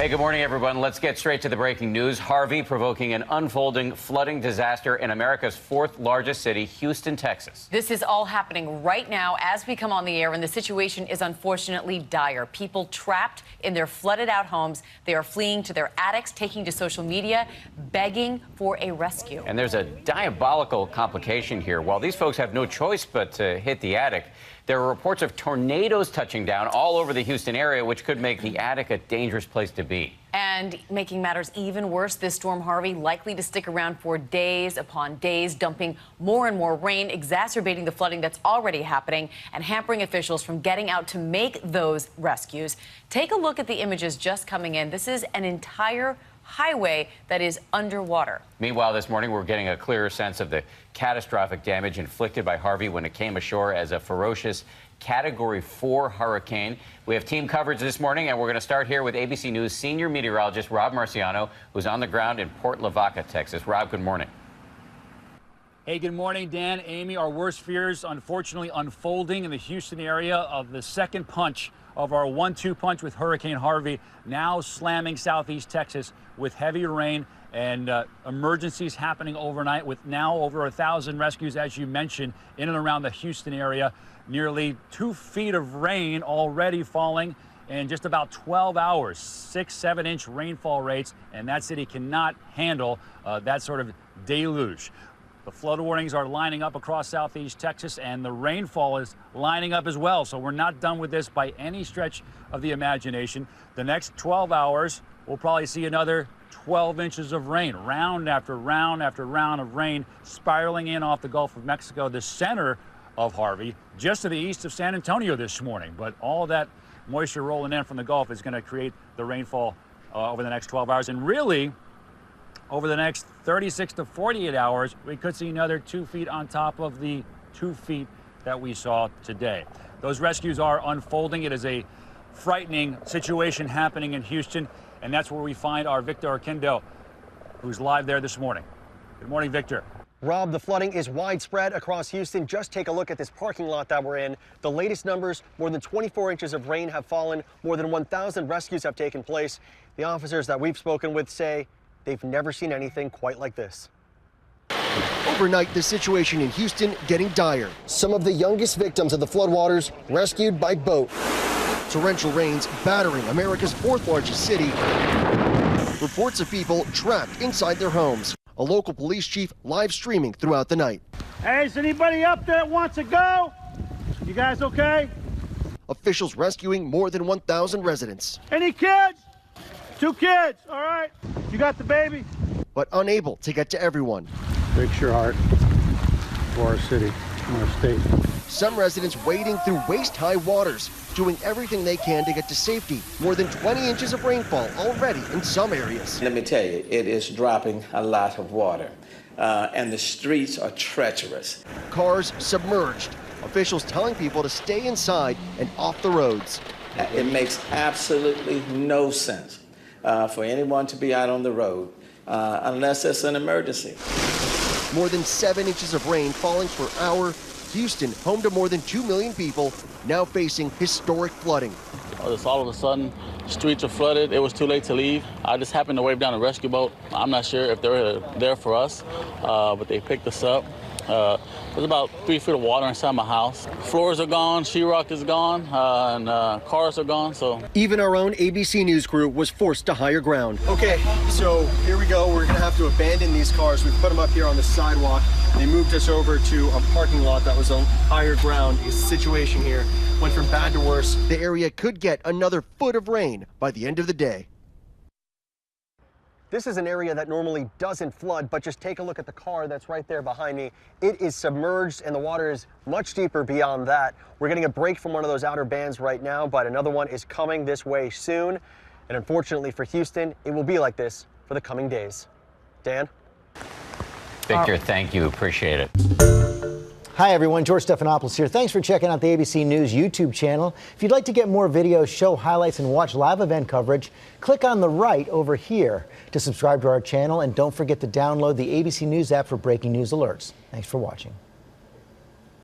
Hey, good morning, everyone. Let's get straight to the breaking news. Harvey provoking an unfolding flooding disaster in America's fourth largest city, Houston, Texas. This is all happening right now as we come on the air, and the situation is unfortunately dire. People trapped in their flooded out homes. They are fleeing to their attics, taking to social media, begging for a rescue. And there's a diabolical complication here. While these folks have no choice but to hit the attic, there are reports of tornadoes touching down all over the Houston area, which could make the attic a dangerous place to be. And making matters even worse, this storm Harvey likely to stick around for days upon days, dumping more and more rain, exacerbating the flooding that's already happening and hampering officials from getting out to make those rescues. Take a look at the images just coming in. This is an entire highway that is underwater. Meanwhile, this morning, we're getting a clearer sense of the catastrophic damage inflicted by Harvey when it came ashore as a ferocious Category 4 hurricane. We have team coverage this morning, and we're going to start here with ABC News senior meteorologist Rob Marciano, who's on the ground in Port Lavaca, Texas. Rob, good morning. Hey, good morning, Dan, Amy. Our worst fears, unfortunately, unfolding in the Houston area of the second punch of our 1-2 punch with Hurricane Harvey, now slamming southeast Texas with heavy rain and emergencies happening overnight with now over 1,000 rescues, as you mentioned, in and around the Houston area. Nearly 2 feet of rain already falling in just about 12 hours, 6-7 inch rainfall rates, and that city cannot handle that sort of deluge. The flood warnings are lining up across southeast Texas, and the rainfall is lining up as well. So we're not done with this by any stretch of the imagination. The next 12 hours, we'll probably see another 12 inches of rain, round after round after round of rain spiraling in off the Gulf of Mexico, the center of Harvey, just to the east of San Antonio this morning. But all that moisture rolling in from the Gulf is going to create the rainfall over the next 12 hours. And really, over the next 36 to 48 hours, we could see another 2 feet on top of the 2 feet that we saw today. Those rescues are unfolding. It is a frightening situation happening in Houston, and that's where we find our Victor Arquindo, who's live there this morning. Good morning, Victor. Rob, the flooding is widespread across Houston. Just take a look at this parking lot that we're in. The latest numbers, more than 24 inches of rain have fallen. More than 1,000 rescues have taken place. The officers that we've spoken with say they've never seen anything quite like this. Overnight, the situation in Houston getting dire. Some of the youngest victims of the floodwaters rescued by boat. Torrential rains battering America's fourth largest city. Reports of people trapped inside their homes. A local police chief live streaming throughout the night. Hey, is anybody up there that wants to go? You guys okay? Officials rescuing more than 1,000 residents. Any kids? 2 kids, all right. You got the baby? But unable to get to everyone. Breaks your heart for our city and our state. Some residents wading through waist-high waters, doing everything they can to get to safety. More than 20 inches of rainfall already in some areas. Let me tell you, it is dropping a lot of water, and the streets are treacherous. Cars submerged. Officials telling people to stay inside and off the roads. It makes absolutely no sense for anyone to be out on the road unless it's an emergency. More than 7 inches of rain falling per hour. Houston, home to more than 2 million people, now facing historic flooding. Just all of a sudden, streets are flooded. It was too late to leave. I just happened to wave down a rescue boat. I'm not sure if they were there for us, but they picked us up. There's about 3 feet of water inside my house. Floors are gone, sheetrock is gone, and cars are gone. So even our own ABC News crew was forced to higher ground. Okay, so here we go. We're gonna have to abandon these cars. We've put them up here on the sidewalk. They moved us over to a parking lot that was on higher ground. The situation here went from bad to worse. The area could get another foot of rain by the end of the day. This is an area that normally doesn't flood, but just take a look at the car that's right there behind me. It is submerged and the water is much deeper beyond that. We're getting a break from one of those outer bands right now, but another one is coming this way soon. And unfortunately for Houston, it will be like this for the coming days. Dan? Victor, thank you. Appreciate it. Hi, everyone. George Stephanopoulos here. Thanks for checking out the ABC News YouTube channel. If you'd like to get more videos, show highlights, and watch live event coverage, click on the right over here to subscribe to our channel. And don't forget to download the ABC News app for breaking news alerts. Thanks for watching.